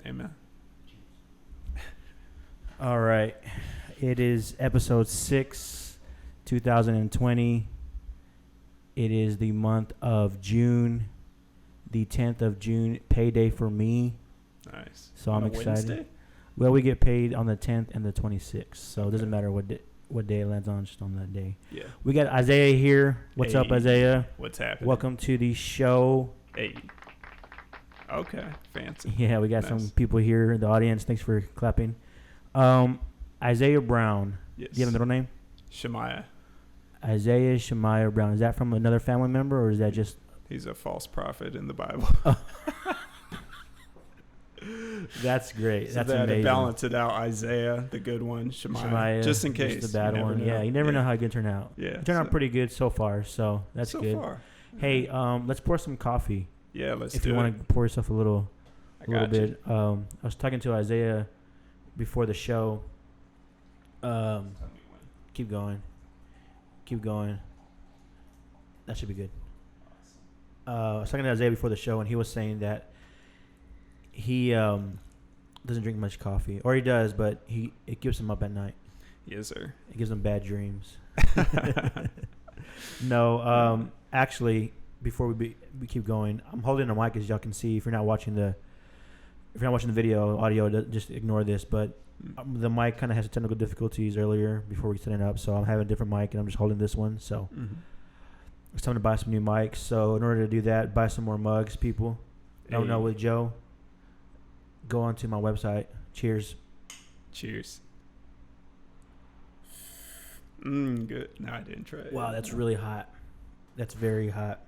Amen. All right. It is episode 6, 2020. It is the month of June, the 10th of June, payday for me. Nice. So I'm excited. Wednesday? Well, we get paid on the 10th and the 26th, so it doesn't matter what day it lands on, just on that day. Yeah. We got Isaiah here. What's up, Isaiah? What's happening? Welcome to the show. Hey. Okay. Fancy. Yeah, we got some people here in the audience. Thanks for clapping. Isaiah Brown. Yes. Do you have a middle name? Shemaiah. Isaiah Shemaiah Brown. Is that from another family member, or is that just... He's a false prophet in the Bible. That's great. So That's they had amazing. to balance it out. Isaiah, the good one. Shemaiah, just in case. Just the bad one. Yeah, you never know how it can turn out. Yeah. It turned out pretty good so far, so that's so good. Far. Hey, let's pour some coffee. Yeah, let's do it. If you want to pour yourself a little bit. I was talking to Isaiah before the show. Keep going. That should be good. I was talking to Isaiah before the show, and he was saying that he doesn't drink much coffee, or he does, but it gives him up at night. Yes, sir. It gives him bad dreams. No, actually, before we keep going, I'm holding the mic as y'all can see. If you're not watching the video, audio, just ignore this. But the mic kind of has technical difficulties earlier before we set it up, so I'm having a different mic, and I'm just holding this one. So it's time to buy some new mics. So in order to do that, buy some more mugs, people. Don't know with Joe. Go onto my website. Cheers. Cheers. Good. No, I didn't try it. Wow, that's really hot. That's very hot.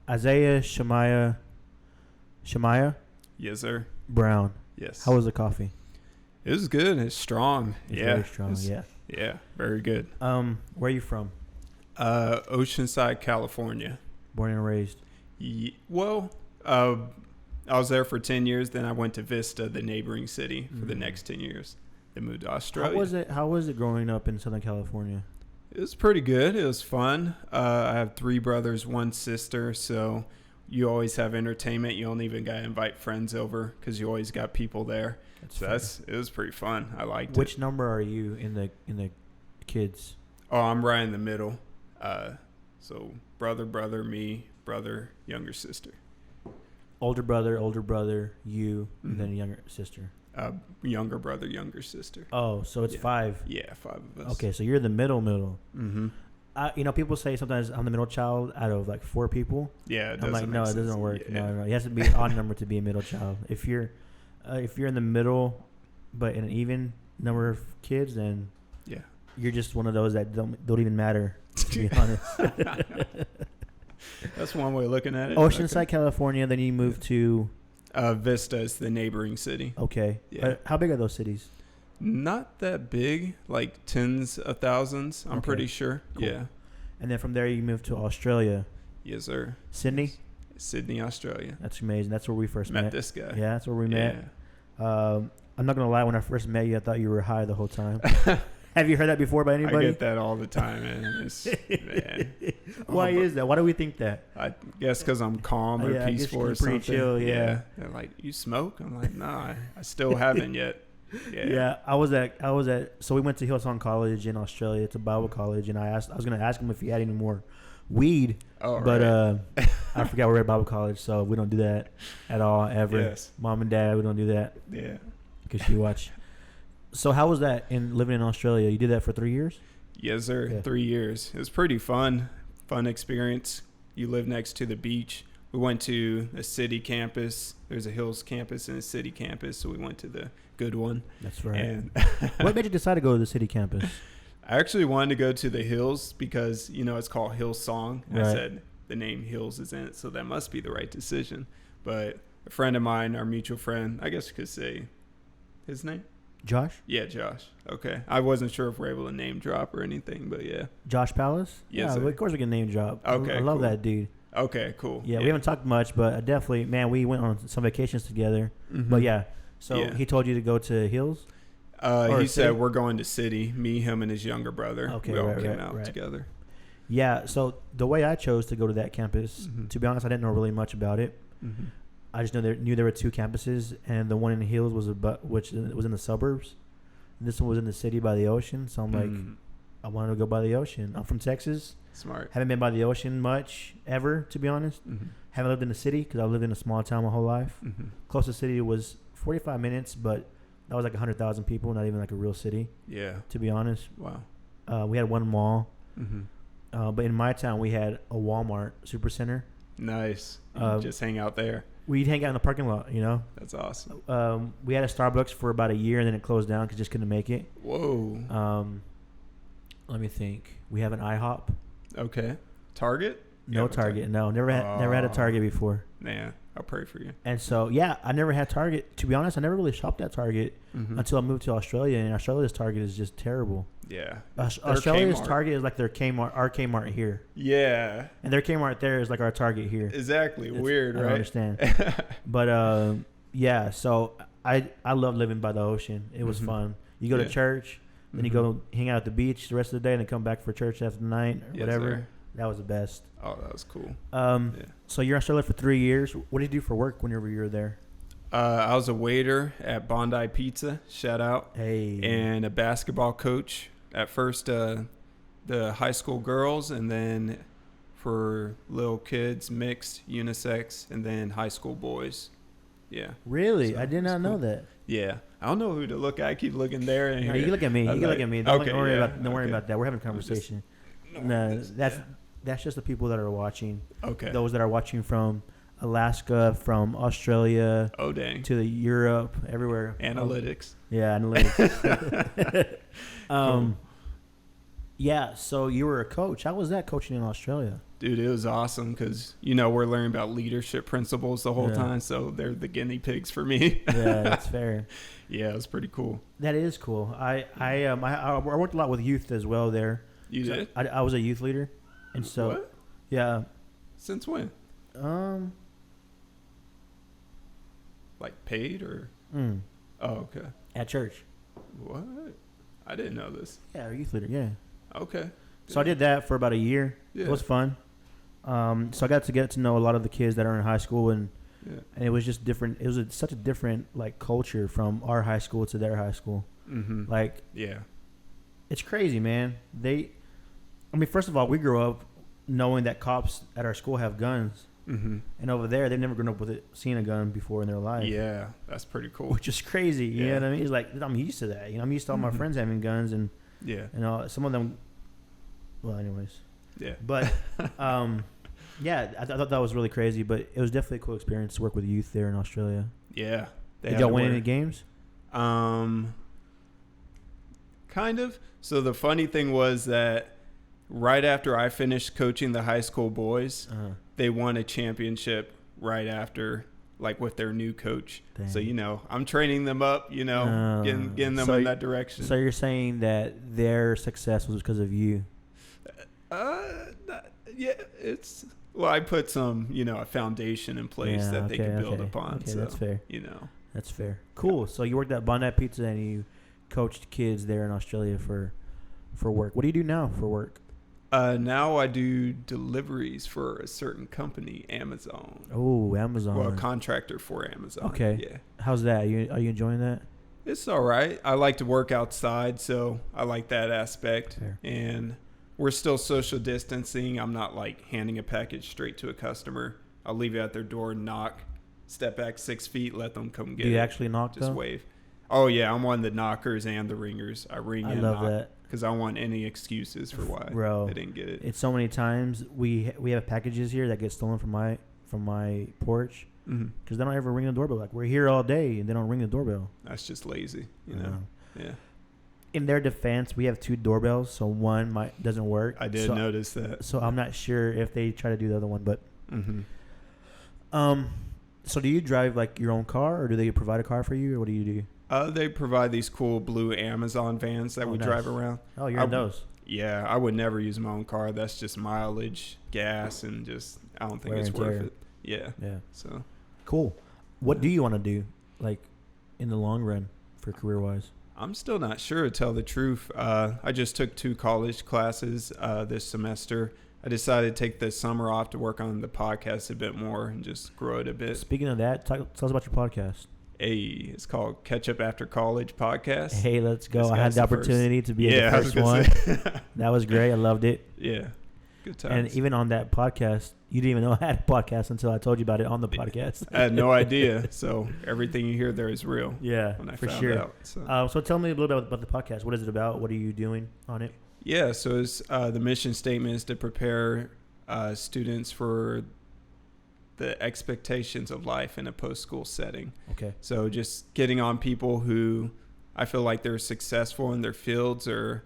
Isaiah Shemaiah. Yes, sir. Brown. Yes. How was the coffee? It was good. It's strong. It's yeah. very strong. Yeah. Yeah. Very good. Where are you from? Oceanside, California. Born and raised. I was there for 10 years. Then I went to Vista, the neighboring city, for the next 10 years. Then moved to Australia. How was it growing up in Southern California? It was pretty good. It was fun. I have 3 brothers, 1 sister, so you always have entertainment. You don't even got to invite friends over because you always got people there. It was pretty fun. I liked it. Which number are you in the kids? Oh, I'm right in the middle. So brother, me, brother, younger sister. Older brother, you, and then a younger sister. Younger brother, younger sister. Oh, so it's 5. Yeah, 5 of us. Okay, so you're the middle. Mm-hmm. People say sometimes I'm the middle child out of like 4 people. Yeah, I'm like, no, it doesn't work. Yeah. No, it has to be an odd number to be a middle child. If you're in the middle, but in an even number of kids, then you're just one of those that don't even matter. To be honest. That's one way of looking at it. Oceanside, California. Then you moved to Vista is the neighboring city. Okay. Yeah. How big are those cities? Not that big, like tens of thousands. I'm pretty sure. Cool. Yeah. And then from there you moved to Australia. Yes, sir. Sydney? Sydney, Australia. That's amazing. That's where we first met. This guy. Yeah, that's where we met. I'm not going to lie. When I first met you, I thought you were high the whole time. Have you heard that before by anybody? I get that all the time, man. Why is that? Why do we think that? I guess because I'm calm or peaceful or something. Pretty chill, yeah. They're like, you smoke? I'm like, nah, I still haven't yet. Yeah. I was at. So we went to Hillsong College in Australia. It's a Bible college, and I was going to ask him if he had any more weed. Oh, but right. I forgot we're at Bible college, so we don't do that at all ever. Yes. Mom and Dad, we don't do that. Yeah. Because you watch. So how was that in living in Australia? You did that for 3 years? Yes, sir. Yeah. 3 years. It was pretty fun experience. You live next to the beach. We went to a city campus. There's a Hills campus and a city campus, so we went to the good one. That's right. And what made you decide to go to the city campus? I actually wanted to go to the Hills because, it's called Hillsong. Right. I said the name Hills is in it, so that must be the right decision. But a friend of mine, our mutual friend, I guess you could say his name? Josh? Yeah, Josh. Okay. I wasn't sure if we're able to name drop or anything, but yeah. Josh Palace? Yes, yeah, of course we can name drop. Okay, I love that dude. Okay, cool. Yeah, we haven't talked much, but definitely, man, we went on some vacations together. Mm-hmm. But yeah, so he told you to go to Hills? He said we're going to City, me, him, and his younger brother. Okay, we all came out together. Yeah, so the way I chose to go to that campus, to be honest, I didn't know really much about it. I just knew there were 2 campuses, and the one in the hills which was in the suburbs. This one was in the city by the ocean. So I'm like, I wanted to go by the ocean. I'm from Texas. Smart. Haven't been by the ocean much ever, to be honest. Haven't lived in the city because I lived in a small town my whole life. Closest city was 45 minutes, but that was like 100,000 people, not even like a real city. Yeah. To be honest. Wow. We had one mall. But in my town, we had a Walmart Supercenter. Nice. Just hang out there. We'd hang out in the parking lot, you know. That's awesome. We had a Starbucks for about a year, and then it closed down because just couldn't make it. Whoa. Let me think. We have an IHOP. Okay. Target? No Target. No, never had a Target before. Nah, I'll pray for you. And so, yeah, I never had Target. To be honest, I never really shopped at Target until I moved to Australia, and Australia's Target is just terrible. Yeah. Australia's Target is like their Kmart, our Kmart here. Yeah. And their Kmart there is like our Target here. Exactly. Weird, right? I understand. But, yeah, so I love living by the ocean. It was fun. You go to church, then you go hang out at the beach the rest of the day, and then come back for church after the night or whatever. Sir. That was the best. Oh, that was cool. So you're in Australia for 3 years. What did you do for work whenever you were there? I was a waiter at Bondi Pizza. Shout out. Hey. And a basketball coach. At first, the high school girls, and then for little kids, mixed, unisex, and then high school boys. Yeah. Really? So I did not know cool. that. Yeah. I don't know who to look at. I keep looking there. And No, you can look at me. You can look at me. Don't worry about that. We're having a conversation. That's just the people that are watching. Okay. Those that are watching from Alaska, from Australia. Oh, dang. To Europe, everywhere. Analytics. Yeah, analytics. Cool. Yeah, so you were a coach. How was that coaching in Australia? Dude, it was awesome because, we're learning about leadership principles the whole time, so they're the guinea pigs for me. Yeah, that's fair. Yeah, it was pretty cool. That is cool. I worked a lot with youth as well there. You did? I was a youth leader. And so, what? Yeah. Since when? Like paid or? Oh, okay. At church. What? I didn't know this. Yeah, youth leader. Yeah. Okay. So I did that for about a year. Yeah. It was fun. So I got to know a lot of the kids that are in high school, and it was just different. It was such a different culture from our high school to their high school. Yeah. It's crazy, man. First of all, we grew up knowing that cops at our school have guns. And over there, they've never grown up with seeing a gun before in their life. Yeah, that's pretty cool. Which is crazy. You know what I mean? It's like, I'm used to that. I'm used to all my friends having guns, and some of them. Well, anyways. Yeah. But I thought that was really crazy. But it was definitely a cool experience to work with youth there in Australia. Yeah. Did y'all win any games? Kind of. So the funny thing was that right after I finished coaching the high school boys, they won a championship right after, with their new coach. Dang. So, I'm training them up, getting them in that direction. So you're saying that their success was because of you? Yeah, I put some, a foundation in place that they can build upon. Okay, so, that's fair. That's fair. Cool. Yeah. So you worked at Bondi Pizza and you coached kids there in Australia for work. What do you do now for work? Now I do deliveries for a certain company, Amazon. Oh, Amazon. Well, a contractor for Amazon. Okay. Yeah. How's that? Are you enjoying that? It's all right. I like to work outside, so I like that aspect. Fair. And we're still social distancing. I'm not handing a package straight to a customer. I'll leave it at their door, knock, step back 6 feet, let them come get it. Do you actually knock Just though? Wave. Oh, yeah. I'm one of the knockers and the ringers. I ring and knock. I love that. Because I don't want any excuses for why I didn't get it. It's so many times we have packages here that get stolen from my porch because they don't ever ring the doorbell. We're here all day and they don't ring the doorbell. That's just lazy, Yeah. In their defense, we have 2 doorbells, so one doesn't work. I did notice that. So I'm not sure if they try to do the other one, but so do you drive your own car, or do they provide a car for you, or what do you do? They provide these cool blue Amazon vans that we drive around. Oh, you're in those? Yeah, I would never use my own car. That's just mileage, gas, and I don't think it's worth it. Yeah. Yeah. So cool. What do you want to do, in the long run, for career-wise? I'm still not sure, to tell the truth. I just took 2 college classes this semester. I decided to take the summer off to work on the podcast a bit more and just grow it a bit. Speaking of that, tell us about your podcast. Hey, it's called Catch Up After College Podcast. Hey, let's go. I had the opportunity to be the first one. That was great. I loved it. Yeah. Good times. And even on that podcast, you didn't even know I had a podcast until I told you about it on the podcast. I had no idea. So everything you hear there is real. Yeah, when I for found sure. Out, so tell me a little bit about the podcast. What is it about? What are you doing on it? Yeah, so it's, the mission statement is to prepare students for the expectations of life in a post-school setting. Okay. So just getting on people who I feel like they're successful in their fields, or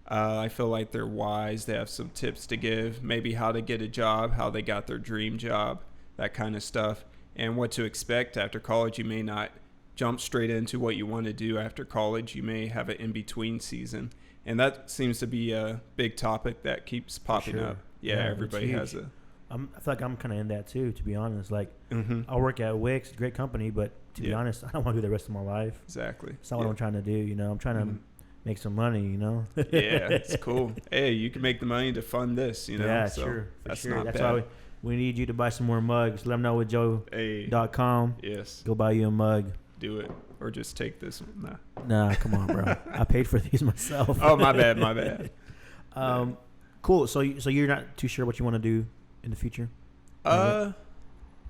I feel like they're wise. They have some tips to give, maybe how to get a job, how they got their dream job, that kind of stuff, and what to expect after college. You may not jump straight into what you want to do after college. You may have an in-between season. And that seems to be a big topic that keeps popping up. Yeah, everybody has a... I feel like I'm kind of in that too, to be honest. Like, I work at Wix, great company, but to be honest, I don't want to do the rest of my life. Exactly. It's not what I'm trying to do, you know. I'm trying to make some money, you know. Yeah, it's cool. Hey, you can make the money to fund this, you know. Yeah, so sure. That's sure. not That's bad. why we need you to buy some more mugs. Let them know with Joe.com. Yes. Go buy you a mug. Do it. Or just take this one. Nah, come on, bro. I paid for these myself. Oh, my bad. Cool. So you're not too sure what you want to do in the future? Yeah,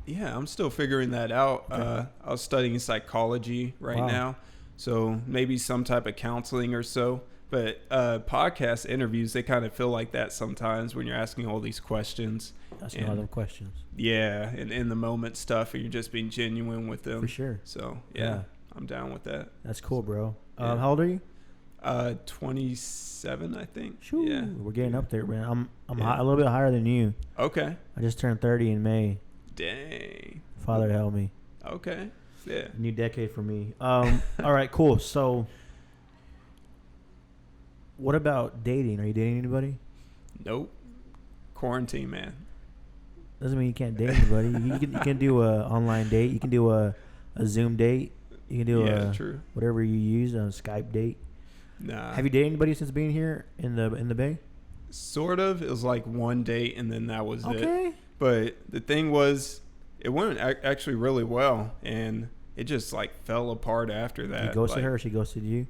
I'm still figuring that out. Okay. I was studying psychology right now, so maybe some type of counseling or so. But podcast interviews, they kind of feel like that sometimes when you're asking all these questions. Asking all them questions. Yeah, and in the moment stuff, and you're just being genuine with them. For sure. So, yeah. I'm down with that. That's cool, bro. Yeah. How old are you? 27, I think. Shoo, yeah, we're getting up there, man. I'm a little bit higher than you. Okay. I just turned 30 in May. Dang. Father help me. Okay. Yeah. New decade for me. All right, cool. So, what about dating? Are you dating anybody? Nope. Quarantine, man. Doesn't mean you can't date anybody. You can do a online date. You can do a Zoom date. You can do true. Whatever you use, a Skype date. Nah. Have you dated anybody since being here in the Bay? Sort of. It was like one date, and then that was it. Okay. But the thing was, it went actually really well, and it just like fell apart after that. You ghosted her, or she ghosted you?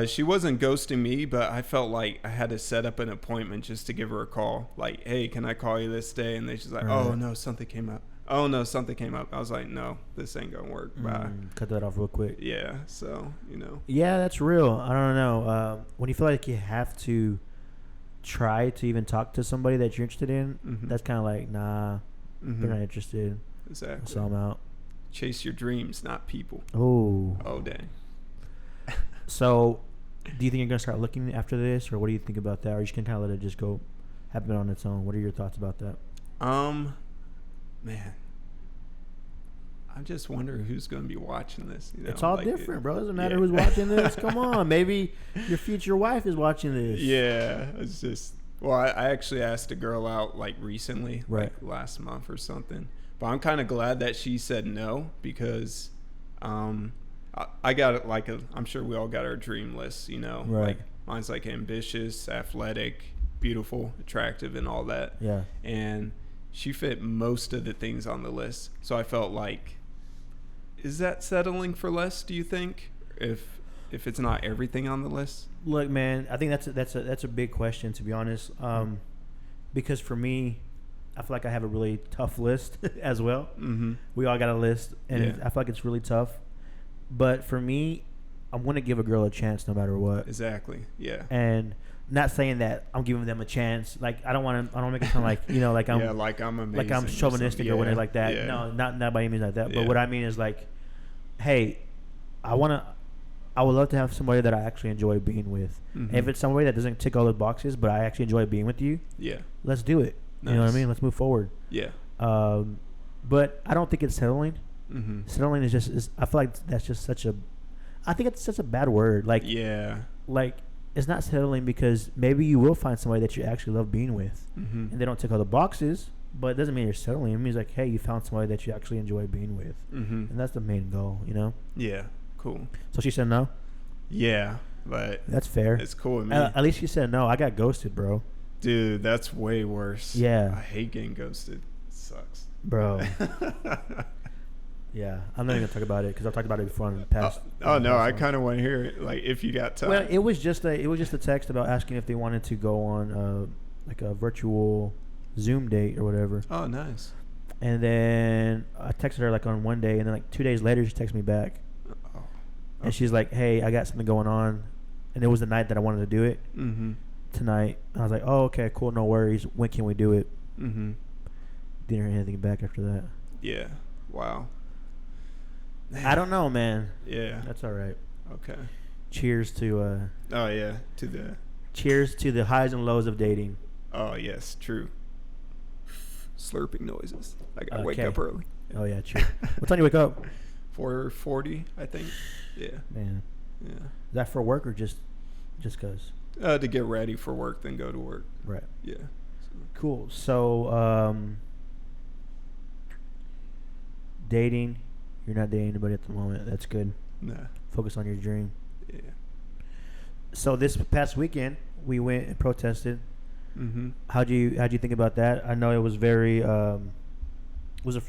She wasn't ghosting me, but I felt like I had to set up an appointment just to give her a call. Like, hey, can I call you this day? And then she's like, oh, no, something came up. Oh, no, something came up. I was like, no, this ain't going to work. Bye. Cut that off real quick. Yeah, so, you know. Yeah, that's real. I don't know. When you feel like you have to try to even talk to somebody that you're interested in, that's kind of like, nah, they're not interested. Exactly. So I'm out. Chase your dreams, not people. Oh, dang. So, do you think you're going to start looking after this, or what do you think about that? Or you just can kind of let it just go happen on its own? What are your thoughts about that? Man, I just wonder who's going to be watching this. You know? It's all different, bro. It doesn't matter who's watching this. Come on. Maybe your future wife is watching this. Yeah. It's just, well, I actually asked a girl out like recently, right, like last month or something. But I'm kind of glad that she said no, because I got it like I'm sure we all got our dream lists, you know. Right. Like mine's like ambitious, athletic, beautiful, attractive, and all that. Yeah. And she fit most of the things on the list. So I felt like, is that settling for less, do you think? If it's not everything on the list? Look, man, I think that's a big question, to be honest. Because for me, I feel like I have a really tough list as well. Mm-hmm. We all got a list, and I feel like it's really tough. But for me, I want to give a girl a chance no matter what. Exactly. Yeah. And not saying that I'm giving them a chance. Like I don't want to make it sound like, you know, like I'm like I'm amazing, like I'm chauvinistic or whatever like that. Yeah. No, not by any means like that. But what I mean is like, hey, I would love to have somebody that I actually enjoy being with. Mm-hmm. If it's somebody that doesn't tick all the boxes, but I actually enjoy being with you, let's do it. Nice. You know what I mean? Let's move forward. Yeah. But I don't think it's settling. Mm-hmm. Settling is I feel like that's just I think it's such a bad word. Like, like it's not settling, because maybe you will find somebody that you actually love being with, and they don't tick all the boxes, but it doesn't mean you're settling. It means like, hey, you found somebody that you actually enjoy being with, and that's the main goal, you know? Yeah, cool. So she said no? Yeah, but that's fair. It's cool with me. At least she said no. I got ghosted, bro. Dude, that's way worse. Yeah. I hate getting ghosted. It sucks. Bro. Yeah. I'm not even going to talk about it because I've talked about it before in the past. No, I kind of want to hear it. Like, if you got time. Well, it was just a text about asking if they wanted to go on like a virtual Zoom date or whatever. Oh, nice. And then I texted her like on one day, and then like 2 days later she texted me back. Oh. Okay. And she's like, "Hey, I got something going on," and it was the night that I wanted to do it. Mm-hmm. Tonight. I was like, "Oh, okay, cool, no worries. When can we do it?" Mm-hmm. Didn't hear anything back after that. Yeah. Wow. I don't know, man. Yeah. That's all right. Okay. Cheers to Oh yeah, to the. cheers to the highs and lows of dating. Oh yes, true. Slurping noises. I gotta wake Okay. up early. Oh yeah, true. What time do you wake up? 4:40, I think. Yeah. Man, Yeah. is that for work or just cause? To get ready for work, then go to work. Right. Yeah. Cool. So, dating. You're not dating anybody at the moment. That's good. Nah. Focus on your dream. Yeah. So this past weekend, we went and protested. Mm-hmm. How'd you think about that? I know it was very was a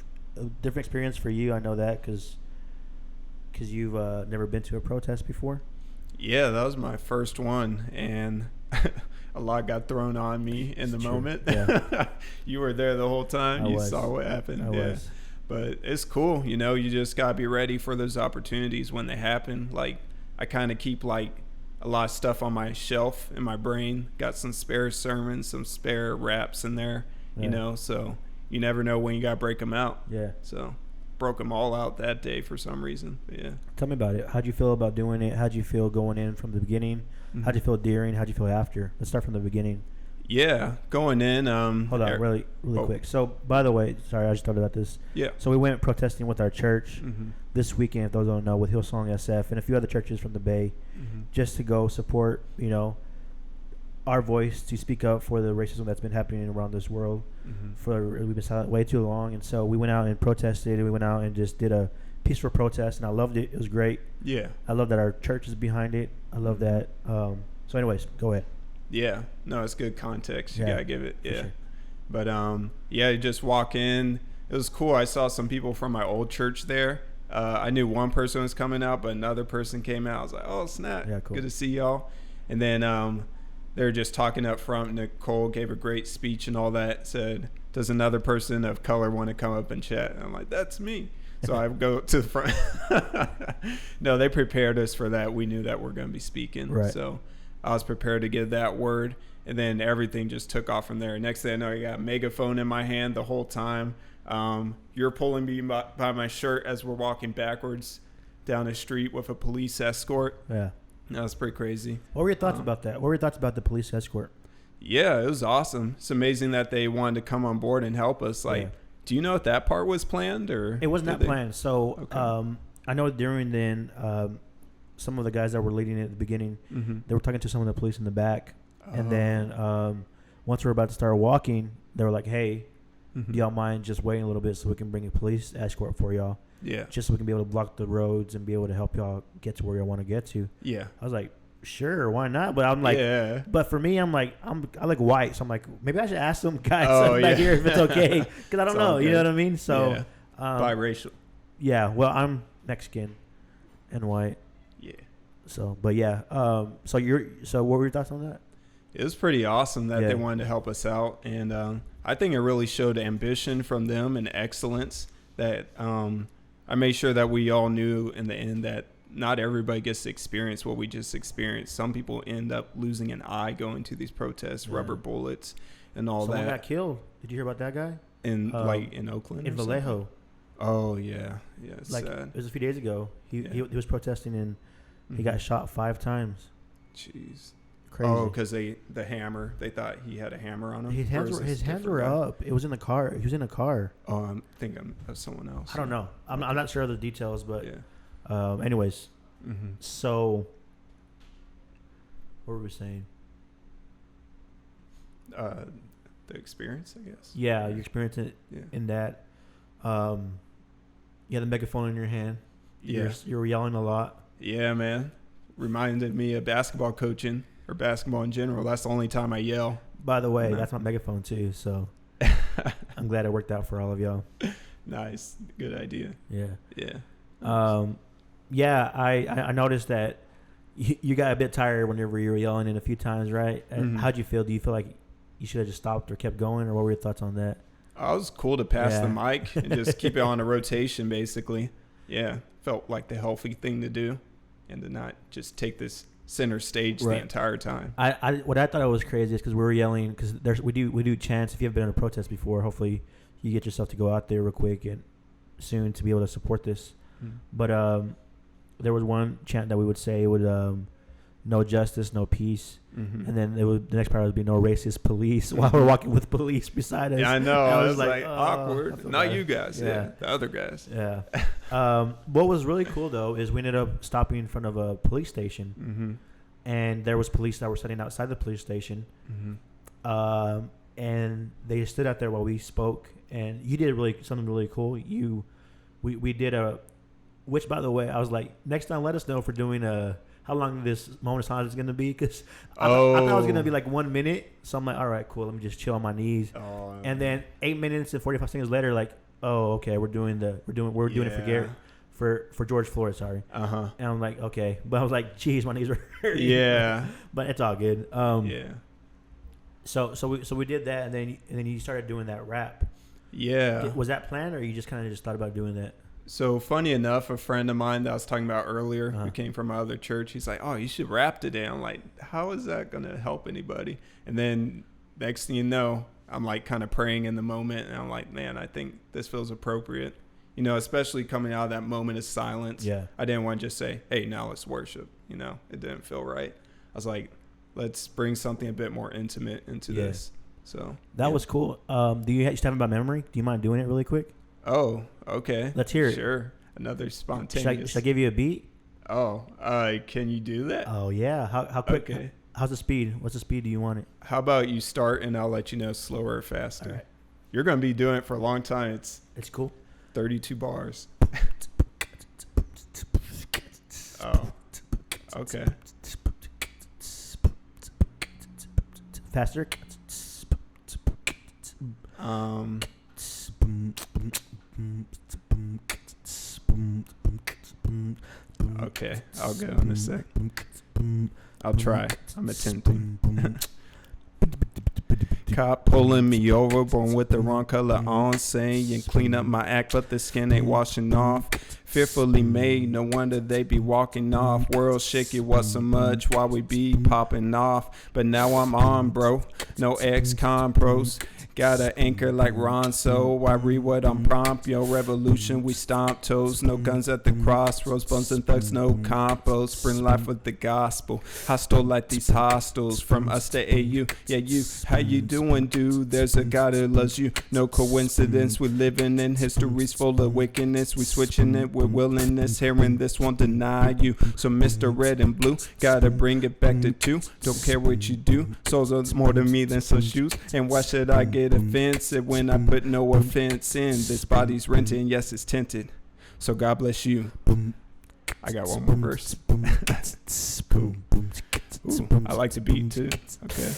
different experience for you. I know that because you've never been to a protest before. Yeah, that was my first one, and a lot got thrown on me in the True. moment. Yeah. You were there the whole time. I You was. saw what happened. I was. But it's cool. You know, you just got to be ready for those opportunities when they happen. Like, I kind of keep, like, a lot of stuff on my shelf in my brain. Got some spare sermons, some spare raps in there, Yeah. you know. So you never know when you got to break them out. Yeah. So broke them all out that day for some reason. But yeah. Tell me about it. How'd you feel about doing it? How'd you feel going in from the beginning? Mm-hmm. How'd you feel during? How'd you feel after? Let's start from the beginning. Yeah, going in. Hold on, really quick. So, by the way, sorry, I just thought about this. Yeah. So we went protesting with our church Mm-hmm. this weekend. If those don't know, with Hillsong SF and a few other churches from the Bay, Mm-hmm. just to go support, our voice to speak up for the racism that's been happening around this world. Mm-hmm. We've been silent way too long, and so we went out and protested. And we went out and just did a peaceful protest, and I loved it. It was great. Yeah. I love that our church is behind it. I love that. So, anyways, go ahead. Yeah. No, it's good context. You Yeah, gotta give it. for Yeah. sure. But yeah, you just walk in. It was cool. I saw some people from my old church there. I knew one person was coming out, but another person came out. I was like, oh, snap. Yeah, cool. Good to see y'all. And then they were just talking up front. Nicole gave a great speech and all that. Said, does another person of color want to come up and chat? And I'm like, that's me. So I go to the front. No, they prepared us for that. We knew that we're going to be speaking. Right. So I was prepared to give that word. And then everything just took off from there. Next thing I know, I got a megaphone in my hand the whole time. You're pulling me by my shirt as we're walking backwards down the street with a police escort. Yeah. That was pretty crazy. What were your thoughts about that? What were your thoughts about the police escort? Yeah, it was awesome. It's amazing that they wanted to come on board and help us. Like, Yeah. do you know if that part was planned or? It was not did they- planned. So Okay. I know during then, some of the guys that were leading it at the beginning, Mhm. they were talking to some of the police in the back. And Oh. then once we were about to start walking, they were like, hey, Mhm. do y'all mind just waiting a little bit so we can bring a police escort for y'all? Yeah. Just so we can be able to block the roads and be able to help y'all get to where y'all want to get to. Yeah. I was like, sure, why not? But I'm like, yeah. but for me, I like white, so I'm like, maybe I should ask some guys Oh, back yeah. here if it's okay, because I don't It's all know, you know good. what I mean? So, Yeah. Biracial. yeah, well, I'm Mexican and white, Yeah. so, but yeah, so what were your thoughts on that? It was pretty awesome that Yeah. they wanted to help us out. And I think it really showed ambition from them and excellence that I made sure that we all knew in the end that not everybody gets to experience what we just experienced. Some people end up losing an eye going to these protests, Yeah. rubber bullets and all Someone that. got killed. Did you hear about that guy? In like in Oakland In or something? Vallejo. Oh yeah. Yeah. It's Like, sad. it was a few days ago. He was protesting and he Mhm. got shot 5 times. Jeez. Crazy. Oh, because the hammer. They thought he had a hammer on him. His Or hands is were this his a hands different were guy? up. It was in the car. He was in a car. Oh, I'm thinking of someone else. I don't know. I'm not sure of the details, but Yeah. anyways, Mm-hmm. so what were we saying? The experience, I guess. Yeah, you experienced it Yeah. in that. You had the megaphone in your hand. Yeah. You were yelling a lot. Yeah, man. Reminded me of basketball coaching. or basketball in general. That's the only time I yell. By the way, that's my megaphone too. So I'm glad it worked out for all of y'all. Nice, good idea. Yeah. Yeah. Yeah. I noticed that you got a bit tired whenever you were yelling in a few times, right? Mm-hmm. How'd you feel? Do you feel like you should have just stopped or kept going, or what were your thoughts on that? I was cool to pass the mic and just keep it on a rotation, basically. Yeah, felt like the healthy thing to do, and to not just take this center stage the entire time. What I thought was crazy is because we were yelling, because we do chants. If you have been in a protest before, hopefully you get yourself to go out there real quick and soon to be able to support this. But there was one chant that we would say would no justice, no peace, and then the next part would be no racist police while we're walking with police beside us. Yeah, I know. I was like awkward. Not bad. you guys. Yeah, the other guys. Yeah. What was really cool though is we ended up stopping in front of a police station, and there was police that were sitting outside the police station, and they stood out there while we spoke. And you did something really cool. We did which by the way, I was like, next time let us know if we're doing how long this moment of silence is going to be, because I thought it was going to be like 1 minute. So I'm like, all right, cool. Let me just chill on my knees. And then 8 minutes and 45 seconds later, like, oh, okay, we're doing it for George Floyd. Sorry. And I'm like, okay, but I was like, geez, my knees are hurting. Yeah. But it's all good. Yeah. So we did that, and then you started doing that rap. Yeah. Was that planned, or you just kind of just thought about doing that? So funny enough, a friend of mine that I was talking about earlier, who came from my other church, he's like, oh, you should rap today. I'm like, how is that going to help anybody? And then next thing you know, I'm like kind of praying in the moment. And I'm like, man, I think this feels appropriate. You know, especially coming out of that moment of silence. Yeah. I didn't want to just say, hey, now let's worship. You know, it didn't feel right. I was like, let's bring something a bit more intimate into this. So that was cool. Do you just have it by memory? Do you mind doing it really quick? Oh, okay. Let's hear it. Sure. Another spontaneous. Should I give you a beat? Oh, can you do that? Oh, yeah. How quick? Okay. How's the speed? What's the speed do you want it? How about you start and I'll let you know slower or faster. All right. You're going to be doing it for a long time. It's cool. 32 bars. Oh, okay. Faster. Okay, I'll go in a sec. I'll try. I'm attempting. Cop pulling me over, born with the wrong color on, saying clean up my act, but the skin ain't washing off. Fearfully made, no wonder they be walking off. World shaky, what so much, why we be popping off. But now I'm on, bro, no ex-con pros. Got an anchor like Ron, so I read what I'm prompt. Yo, revolution, we stomp toes. No guns at the crossroads, bums and thugs, no compost. Bring life with the gospel. Hostile like these hostels. From us to AU, yeah, you, how you doing, dude? There's a God who loves you. No coincidence, we living in history's full of wickedness. We switching it with willingness. Hearing this won't deny you. So Mr. Red and Blue, gotta bring it back to two. Don't care what you do. Souls are more to me than some shoes. And why should I get offensive when I put no offense in? This body's rented, yes, it's tinted. So God bless you. I got one more verse. Ooh, I like the beat too. Okay.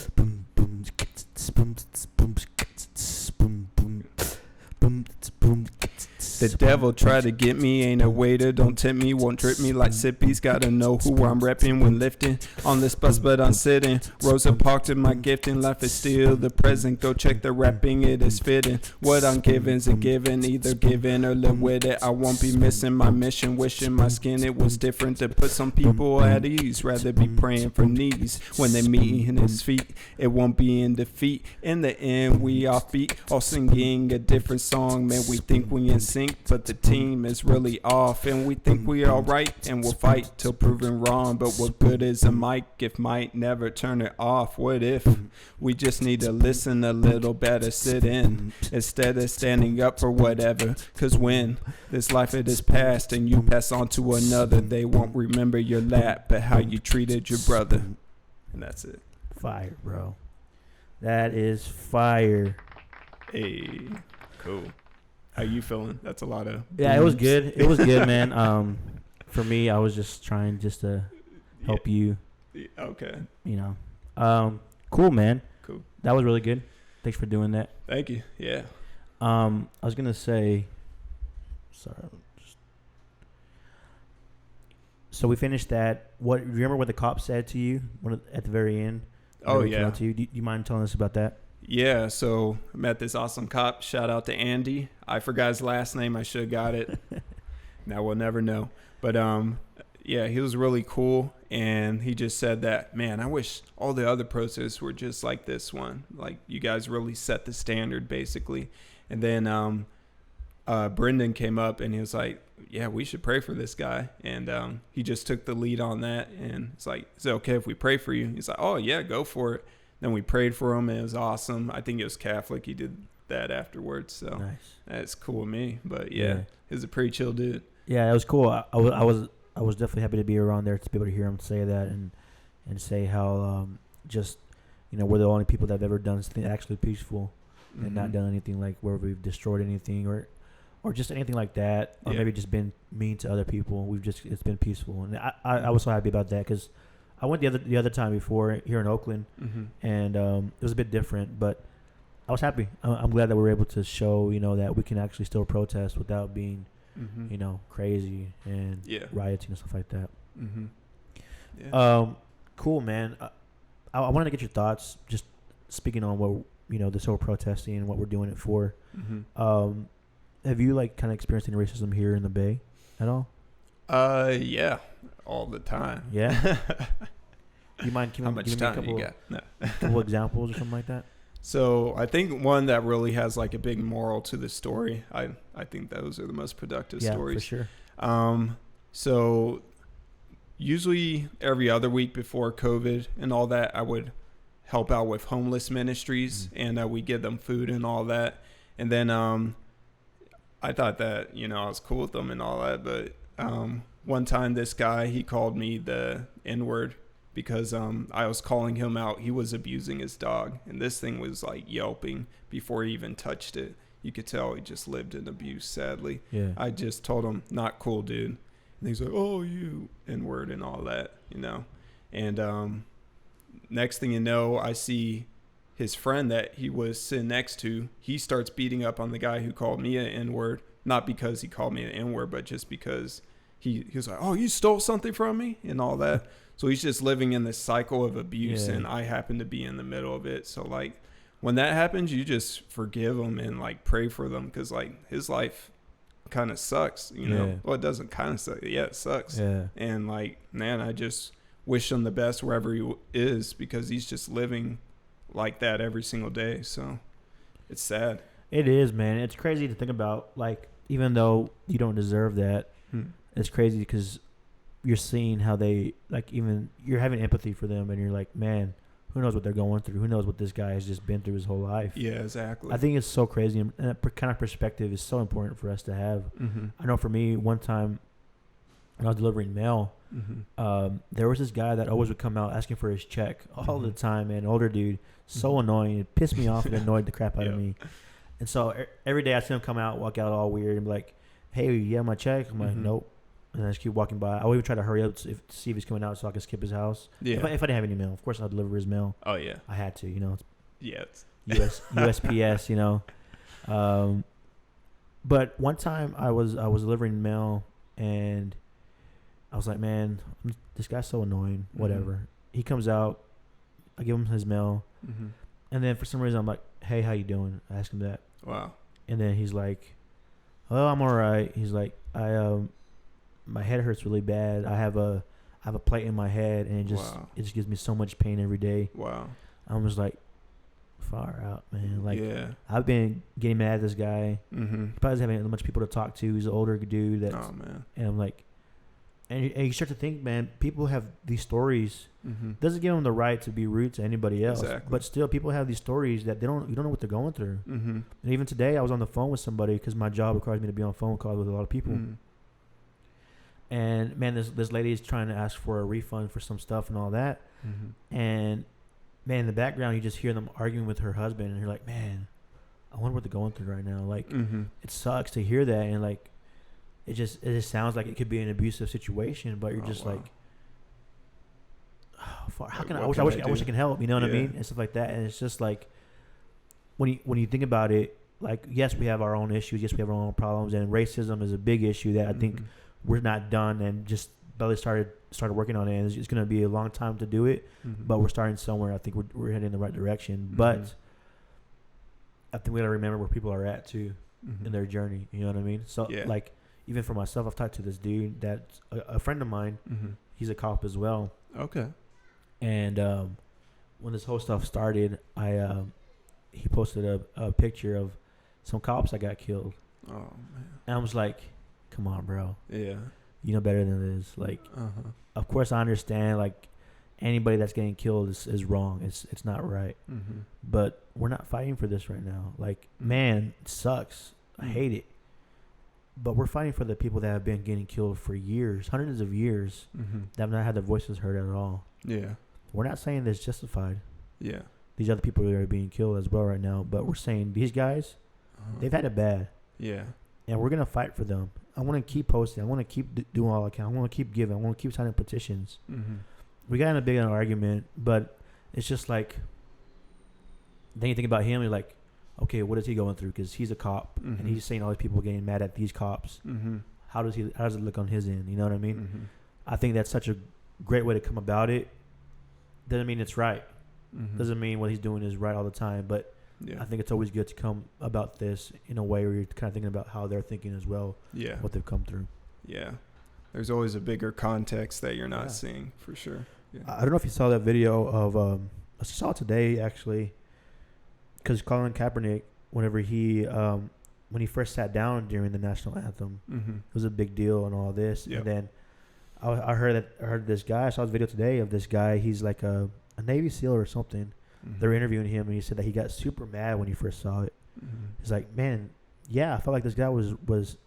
The devil tried to get me, ain't a waiter, don't tempt me, won't trip me like sippies. Gotta know who I'm repping when lifting on this bus, but I'm sitting. Rosa Parks in my gifting, life is still the present. Go check the rapping, it is fitting. What I'm giving's a given, either given or live with it. I won't be missing my mission, wishing my skin it was different to put some people at ease. Rather be praying for knees when they meet in his feet. It won't be in defeat. In the end, we offbeat, all singing a different song. Man, we think we in sync, but the team is really off, and we think we alright, and we'll fight till proven wrong. But what good is a mic if might never turn it off? What if we just need to listen a little better, sit in instead of standing up for whatever? Cause when this life it is past and you pass on to another, they won't remember your lap, but how you treated your brother. And that's it. Fire, bro. That is fire. Hey, cool. How you feeling? That's a lot of it was good. It was good, man. For me, I was just trying to help you. Okay. You know. Cool, man. Cool. That was really good. Thanks for doing that. Thank you. Yeah. I was gonna say, sorry. So we finished that. What? Do you remember what the cop said to you at the very end? Oh yeah. To you? Do you mind telling us about that? Yeah. So I met this awesome cop. Shout out to Andy. I forgot his last name. I should have got it. Now we'll never know. But yeah, he was really cool, and he just said that, man, I wish all the other protests were just like this one. Like, you guys really set the standard, basically. And then Brendan came up, and he was like, yeah, we should pray for this guy. And he just took the lead on that, and it's like, is it okay if we pray for you? He's like, oh, yeah, go for it. Then we prayed for him, and it was awesome. I think it was Catholic. He did that afterwards, so nice. That's cool with me. But, yeah, he was a pretty chill dude. Yeah, it was cool. I was definitely happy to be around there to be able to hear him say that and say how just, you know, we're the only people that have ever done something actually peaceful and not done anything like where we've destroyed anything or just anything like that, or maybe just been mean to other people. It's been peaceful, and I was so happy about that because I went the other time before here in Oakland, and it was a bit different, but I was happy. I'm glad that we were able to show, you know, that we can actually still protest without being you know, crazy and rioting and stuff like that. Cool, man. I wanted to get your thoughts, just speaking on what, you know, this whole protesting and what we're doing it for. Have you like kind of experienced any racism here in the Bay at all? Yeah, all the time. Yeah. Do you mind giving me a couple examples or something like that? So I think one that really has like a big moral to the story. I think those are the most productive stories. Yeah, for sure. So usually every other week before COVID and all that, I would help out with homeless ministries and we give them food and all that. And then I thought that, you know, I was cool with them and all that. But one time this guy, he called me the N-word because I was calling him out. He was abusing his dog, and this thing was like yelping before he even touched it. You could tell he just lived in abuse, sadly. Yeah. I just told him, not cool, dude. And he's like, oh, you N-word and all that, you know. And next thing you know, I see his friend that he was sitting next to. He starts beating up on the guy who called me an N-word, not because he called me an N-word, but just because he was like, oh, you stole something from me and all that. So he's just living in this cycle of abuse, and I happen to be in the middle of it. So, like, when that happens, you just forgive him and, like, pray for them because, like, his life kind of sucks, you know? Yeah. Well, it doesn't kind of suck. Yeah, it sucks. Yeah. And, like, man, I just wish him the best wherever he is because he's just living like that every single day. So it's sad. It is, man. It's crazy to think about, like, even though you don't deserve that, it's crazy because you're seeing how they, like, even you're having empathy for them, and you're like, man, who knows what they're going through? Who knows what this guy has just been through his whole life? Yeah, exactly. I think it's so crazy, and that kind of perspective is so important for us to have. I know for me, one time when I was delivering mail, there was this guy that always would come out asking for his check all the time, man, older dude, so annoying. It pissed me off and annoyed the crap out of me. And so every day I see him come out, walk out all weird, and be like, hey, you have my check? I'm like, nope. And I just keep walking by. I would even try to hurry up to see if he's coming out so I could skip his house. Yeah. If I didn't have any mail, of course I'd deliver his mail. Oh, yeah. I had to, you know. Yeah. USPS, you know. But one time I was delivering mail, and I was like, man, this guy's so annoying. Whatever. He comes out. I give him his mail. And then for some reason I'm like, hey, how you doing? I ask him that. Wow. And then he's like, oh, I'm all right. He's like, my head hurts really bad. I have a plate in my head, and it just gives me so much pain every day. Wow. I'm just like, far out, man. Like, I've been getting mad at this guy. He probably doesn't have much people to talk to. He's an older dude. Oh, man. And I'm like, and you start to think, man, people have these stories. Doesn't give them the right to be rude to anybody else. Exactly. But still, people have these stories that you don't know what they're going through. And even today, I was on the phone with somebody because my job requires me to be on phone calls with a lot of people. And man, this lady is trying to ask for a refund for some stuff and all that. And man, in the background, you just hear them arguing with her husband, and you're like, man, I wonder what they're going through right now. Like, it sucks to hear that, and like, it just sounds like it could be an abusive situation, but you're like, oh far. How Like, can I? what I wish can I I wish I do? can help. You know what I Yeah. mean? And stuff like that. And it's just like when you think about it, like yes, we have our own issues. Yes, we have our own problems, and racism is a big issue that I think we're not done and just barely started working on it. And it's going to be a long time to do it, but we're starting somewhere. I think we're heading in the right direction. But I think we got to remember where people are at too in their journey. You know what I mean? So like even for myself, I've talked to this dude that's a friend of mine. He's a cop as well. Okay. And when this whole stuff started, he posted a picture of some cops that got killed. Oh man. And I was like, come on, bro. Yeah. You know better than this. Like, of course I understand, like, anybody that's getting killed is wrong. It's not right. But we're not fighting for this right now. Like, man, it sucks. I hate it. But we're fighting for the people that have been getting killed for years, hundreds of years, that have not had their voices heard at all. Yeah. We're not saying that's justified. Yeah. These other people are being killed as well right now. But we're saying these guys, they've had it bad. Yeah. And we're going to fight for them. I want to keep posting. I want to keep doing all I can. I want to keep giving. I want to keep signing petitions. We got in a big argument, but it's just like, then you think about him, you're like, okay, what is he going through? Because he's a cop, and he's saying all these people getting mad at these cops. How does it look on his end? You know what I mean? I think that's such a great way to come about it. Doesn't mean it's right. Doesn't mean what he's doing is right all the time, but I think it's always good to come about this in a way where you're kind of thinking about how they're thinking as well. Yeah. What they've come through. Yeah. There's always a bigger context that you're not seeing, for sure. Yeah. I don't know if you saw that video of, I saw it today actually, because Colin Kaepernick, whenever when he first sat down during the national anthem, it was a big deal and all this. And then I heard this guy, I saw this video today of this guy, he's like a Navy SEAL or something. They were interviewing him, and he said that he got super mad when he first saw it. He's like, man, I felt like this guy was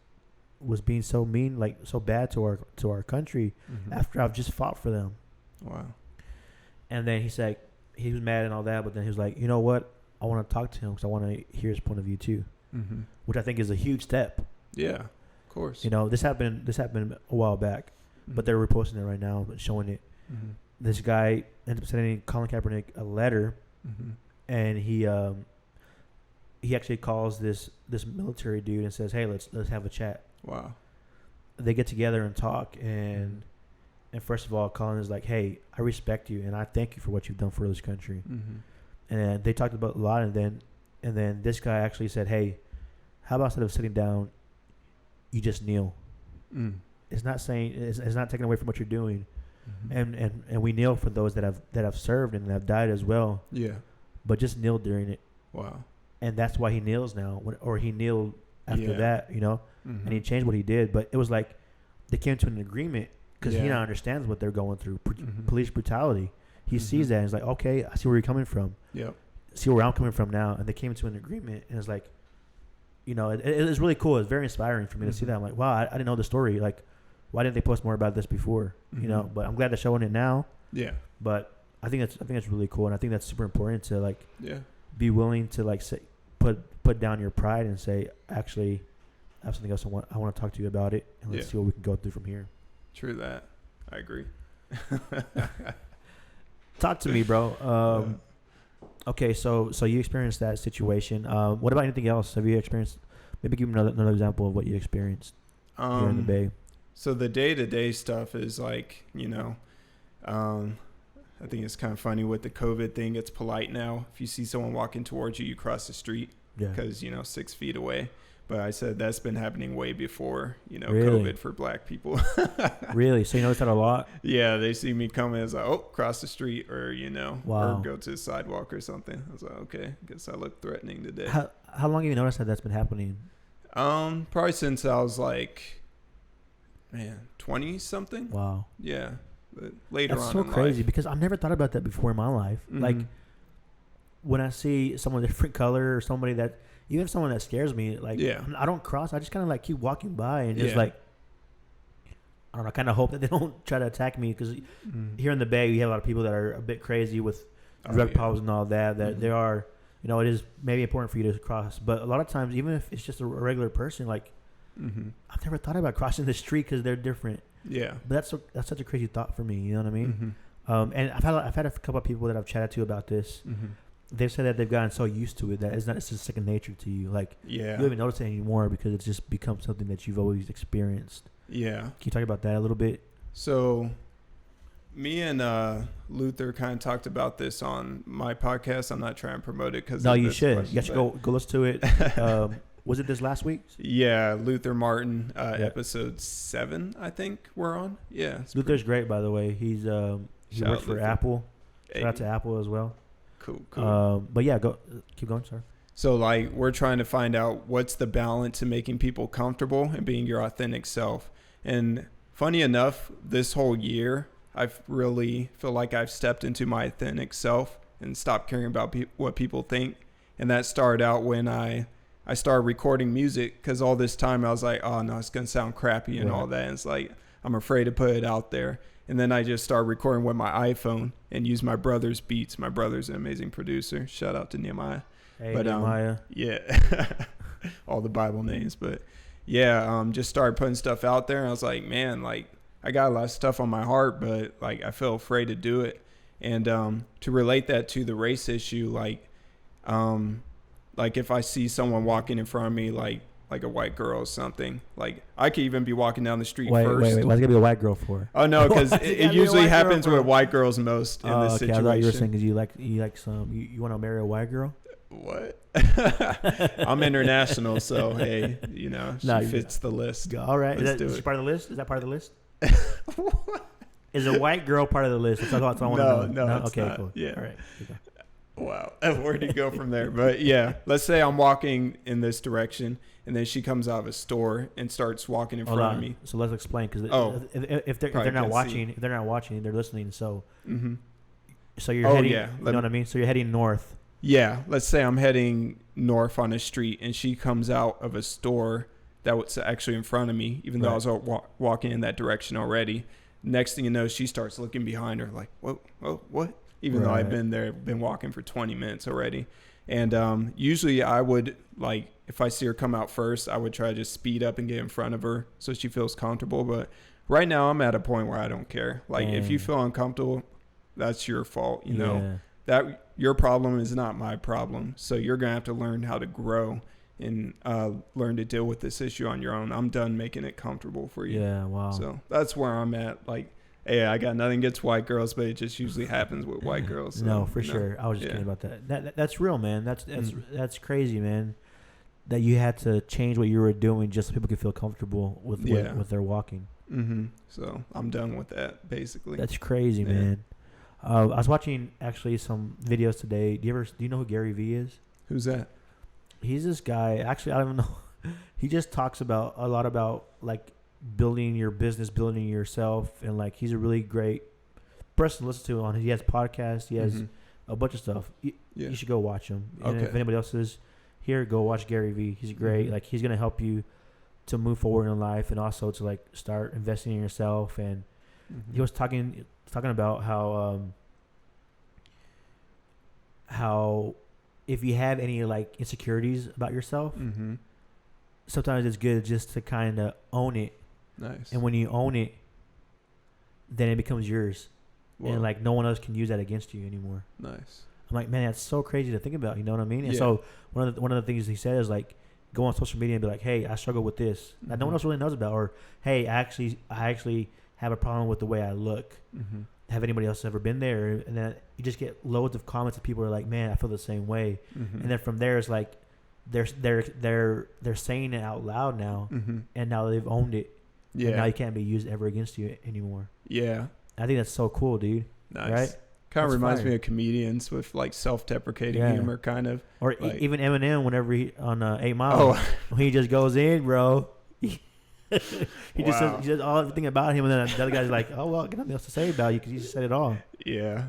being so mean, like so bad to our country after I've just fought for them. Wow. And then he said he was mad and all that, but then he was like, you know what? I want to talk to him because I want to hear his point of view too, which I think is a huge step. Yeah, of course. You know, this happened a while back, but they're reposting it right now, but showing it. This guy ended up sending Colin Kaepernick a letter. And he actually calls this military dude and says, hey, let's have a chat. Wow. They get together and talk, and first of all, Colin is like, hey, I respect you and I thank you for what you've done for this country. And they talked about a lot, and then this guy actually said, hey, how about instead of sitting down, you just kneel. It's not saying it's not taking away from what you're doing. And we kneel for those that have served and have died as well. Yeah. But just kneel during it. Wow. And that's why he kneels now, or he kneeled after that, you know. And he changed what he did. But it was like they came to an agreement because he now understands what they're going through, police brutality. He sees that and he's like, okay, I see where you're coming from. Yeah. See where I'm coming from now. And they came to an agreement, and it's like, you know, it was really cool. It's very inspiring for me to see that. I'm like, wow, I didn't know the story. Like, why didn't they post more about this before? You know, but I'm glad they're showing it now. Yeah. But I think that's really cool, and I think that's super important to like be willing to like say, put down your pride and say, actually, I have something else I want to talk to you about it, and let's see what we can go through from here. True that. I agree. Talk to me, bro. Okay, so you experienced that situation. What about anything else? Have you experienced? Maybe give me another example of what you experienced here in the Bay. So the day-to-day stuff is like, you know, I think it's kind of funny with the COVID thing. It's polite now. If you see someone walking towards you, you cross the street because, you know, 6 feet away. But I said that's been happening way before, you know, really? COVID for black people. Really? So you notice that a lot? Yeah, they see me coming as like, oh, cross the street, or, you know, or go to the sidewalk or something. I was like, okay, guess I look threatening today. How long have you noticed that's been happening? Probably since I was like, 20 something. Wow. Yeah. But later that's on so in crazy life. Because I've never thought about that before in my life. Like when I see someone different color or somebody that, even someone that scares me, like I don't cross. I just kind of like keep walking by and just like, I don't know, I kind of hope that they don't try to attack me, because here in the Bay, we have a lot of people that are a bit crazy with drug problems and all that. That they are, you know, it is maybe important for you to cross, but a lot of times, even if it's just a regular person, like I've never thought about crossing the street because they're different. Yeah, but that's such a crazy thought for me. You know what I mean? And I've had a couple of people that I've chatted to about this. Mm-hmm. They've said that they've gotten so used to it that it's just second nature to you. Like, you don't even notice it anymore because it's just become something that you've always experienced. Yeah. Can you talk about that a little bit? So, me and Luther kind of talked about this on my podcast. I'm not trying to promote it because you should. You should go listen to it. Was it this last week? Yeah, Luther Martin, episode 7, I think we're on. Yeah, Luther's great, by the way. He works for Apple. Shout out to Apple as well. Cool. But yeah, keep going, sir. So like we're trying to find out what's the balance in making people comfortable and being your authentic self. And funny enough, this whole year, I've really feel like I've stepped into my authentic self and stopped caring about what people think. And that started out when I started recording music, because all this time I was like, oh no, it's going to sound crappy and all that. And it's like, I'm afraid to put it out there. And then I just started recording with my iPhone and use my brother's beats. My brother's an amazing producer. Shout out to Nehemiah. Hey, Nehemiah. Yeah, all the Bible names. But yeah, just started putting stuff out there. And I was like, man, like I got a lot of stuff on my heart, but like I feel afraid to do it. And to relate that to the race issue, like if I see someone walking in front of me, like a white girl or something, like I could even be walking down the street first. Wait. What's it gonna be a white girl for? Oh no, because it usually happens with white girls most in this situation. I thought you were saying because you want to marry a white girl. What? I'm international, so hey, she fits the list. All right, is she part of the list? Is that part of the list? Is a white girl part of the list? That's all I want to know. No, okay, not. Cool. Yeah. All right. Okay. Wow, where'd you go from there? But yeah, let's say I'm walking in this direction, and then she comes out of a store and starts walking in front of me. So let's explain, because if they're not watching, they're listening. So, so you're heading. Yeah. You know what I mean? So you're heading north. Yeah, let's say I'm heading north on a street, and she comes out of a store that was actually in front of me, even though I was walking in that direction already. Next thing you know, she starts looking behind her, like, what? Even though I've been walking for 20 minutes already. And usually I would, like, if I see her come out first, I would try to just speed up and get in front of her so she feels comfortable. But right now I'm at a point where I don't care. Like, if you feel uncomfortable, that's your fault. You know, that your problem is not my problem. So you're going to have to learn how to grow and learn to deal with this issue on your own. I'm done making it comfortable for you. Yeah, wow. So that's where I'm at. Like, hey, I got nothing against white girls, but it just usually happens with white girls. So, no, for sure. I was just kidding about that. That's real, man. That's crazy, man. That you had to change what you were doing just so people could feel comfortable with their walking. Mm-hmm. So I'm done with that, basically. That's crazy, man. I was watching actually some videos today. Do you know who Gary Vee is? Who's that? He's this guy. Actually, I don't know. He just talks a lot about like building your business, building yourself, and like he's a really great person to listen to. He has podcasts. He has a bunch of stuff. You should go watch him. And if anybody else is here, go watch Gary Vee. He's great. Like he's gonna help you to move forward in life, and also to like start investing in yourself. And he was talking about how if you have any like insecurities about yourself, sometimes it's good just to kind of own it. Nice. And when you own it, then it becomes yours. Whoa. And like no one else can use that against you anymore. Nice. I'm like, man, that's so crazy to think about. You know what I mean? And so one of the things he said is like, go on social media and be like, hey, I struggle with this that no one else really knows about, or hey, I actually have a problem with the way I look. Have anybody else ever been there? And then you just get loads of comments of people who are like, man, I feel the same way. And then from there, it's like they're saying it out loud now, and now they've owned it. Yeah. And now you can't be used ever against you anymore. Yeah. I think that's so cool, dude. Nice. Right? Kind of reminds me of comedians with like self-deprecating humor, kind of. Or like, even Eminem, whenever he on 8 Mile, when he just goes in, bro. He just says all everything about him, and then the other guy's like, "Oh well, I got nothing else to say about you because you just said it all." Yeah,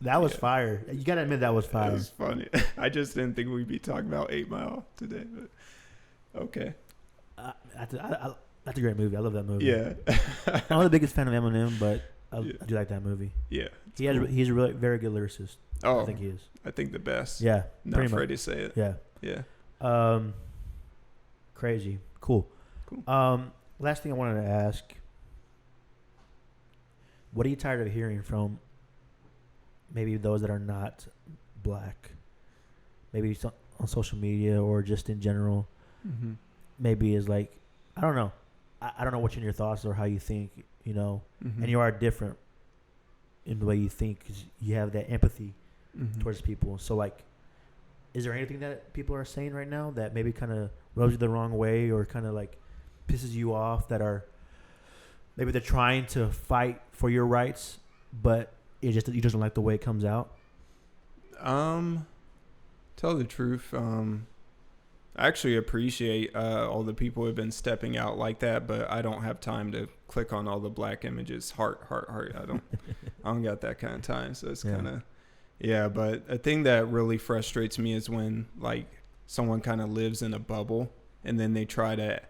that was fire. You gotta admit that was fire. That was funny. I just didn't think we'd be talking about 8 Mile today, but okay. That's a great movie. I love that movie. Yeah, I'm not the biggest fan of Eminem, but I do like that movie. Yeah, he's a really very good lyricist. Oh, I think he is. I think the best. Yeah, not afraid to say it. Yeah. Crazy. Cool. Last thing I wanted to ask, what are you tired of hearing from maybe those that are not black, maybe on social media or just in general, maybe is like, I don't know. I don't know what's in your thoughts or how you think, and you are different in the way you think because you have that empathy towards people. So, like, is there anything that people are saying right now that maybe kind of rubs you the wrong way or kind of, like, pisses you off that are maybe they're trying to fight for your rights, but you just don't like the way it comes out? Tell the truth. I actually appreciate all the people who have been stepping out like that, but I don't have time to click on all the black images. Heart. I don't got that kind of time. So it's kind of, but a thing that really frustrates me is when, like, someone kind of lives in a bubble and then they try to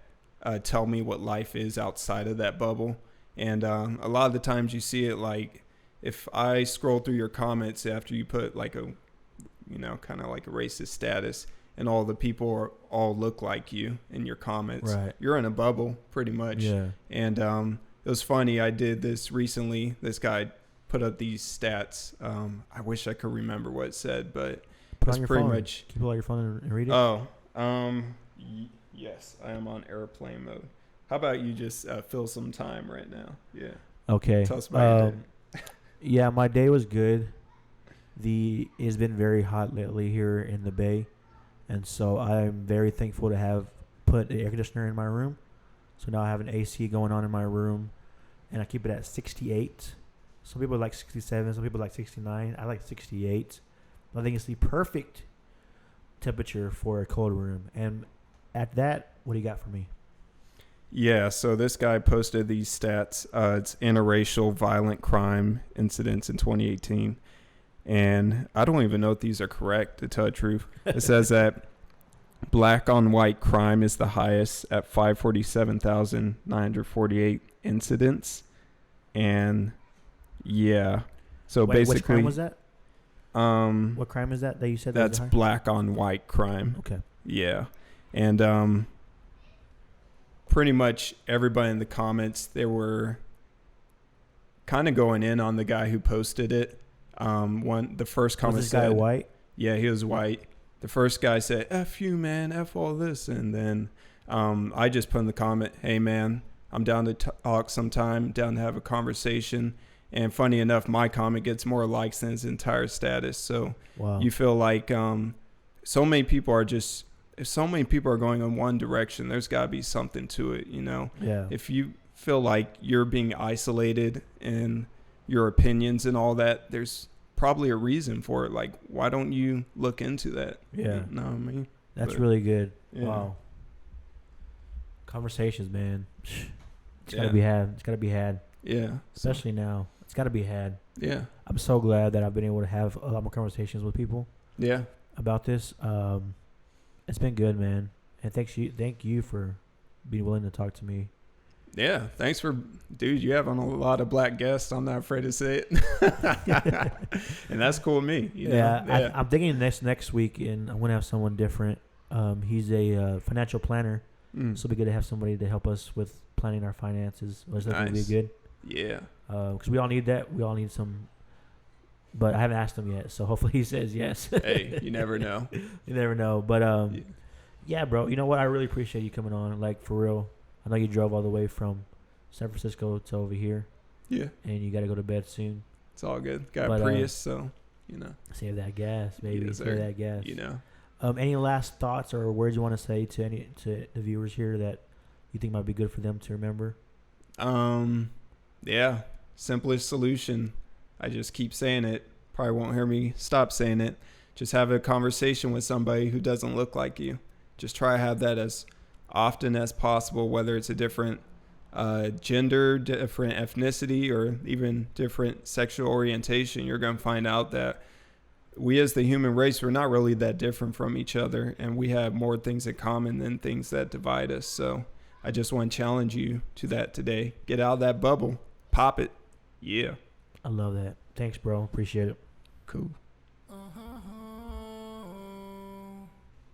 tell me what life is outside of that bubble. And a lot of the times you see it, like, if I scroll through your comments after you put, like, a, kind of like a racist status, and all the people all look like you in your comments. Right. You're in a bubble, pretty much. Yeah. And it was funny. I did this recently. This guy put up these stats. I wish I could remember what it said, but it's pretty much. Can you pull out your phone and read it? Oh, yes. I am on airplane mode. How about you just fill some time right now? Yeah. Okay. Tell us about your day. Yeah, my day was good. It's been very hot lately here in the Bay. And so I'm very thankful to have put the air conditioner in my room. So now I have an AC going on in my room, and I keep it at 68. Some people like 67. Some people like 69. I like 68. I think it's the perfect temperature for a cold room. And at that, what do you got for me? Yeah, so this guy posted these stats. It's interracial violent crime incidents in 2018. And I don't even know if these are correct, to tell the truth. It says that black on white crime is the highest at 547,948 incidents. And so basically, which crime was that? What crime is that you said? That's black on white crime. Okay. Yeah. And pretty much everybody in the comments, they were kind of going in on the guy who posted it. The first comment was this guy white? Yeah, he was white. The first guy said, F you, man, F all this. And then I just put in the comment, hey, man, I'm down to talk sometime, down to have a conversation. And funny enough, my comment gets more likes than his entire status. So You feel like so many people are just, if so many people are going in one direction, there's got to be something to it, Yeah. If you feel like you're being isolated in your opinions and all that, there's probably a reason for it. Like, why don't you look into that? Yeah. You know what I mean? That's really good. Yeah. Wow. Conversations, man. It's got to be had. It's got to be had. Yeah. Especially now. It's got to be had. Yeah. I'm so glad that I've been able to have a lot more conversations with people. Yeah. About this. It's been good, man. And thank you for being willing to talk to me. Yeah, thanks dude, you have on a lot of black guests. I'm not afraid to say it. And that's cool with me. Yeah. I'm thinking next week, and I'm going to have someone different. He's a financial planner, so it'll be good to have somebody to help us with planning our finances. Was that going to be good? Yeah. Because we all need that. We all need some. But I haven't asked him yet, so hopefully he says yes. Hey, you never know. You never know. But, yeah, bro, you know what? I really appreciate you coming on, like, for real. I know you drove all the way from San Francisco to over here. Yeah. And you got to go to bed soon. It's all good. Got a Prius, so, Save that gas, baby. Yes, save that gas. Any last thoughts or words you want to say to the viewers here that you think might be good for them to remember? Yeah. Simplest solution. I just keep saying it. Probably won't hear me stop saying it. Just have a conversation with somebody who doesn't look like you. Just try to have that as often as possible, whether it's a different gender, different ethnicity, or even different sexual orientation. You're going to find out that we as the human race, we're not really that different from each other, and we have more things in common than things that divide us. So I just want to challenge you to that today. Get out of that bubble. Pop it. Yeah. I love that. Thanks, bro. Appreciate it. Cool.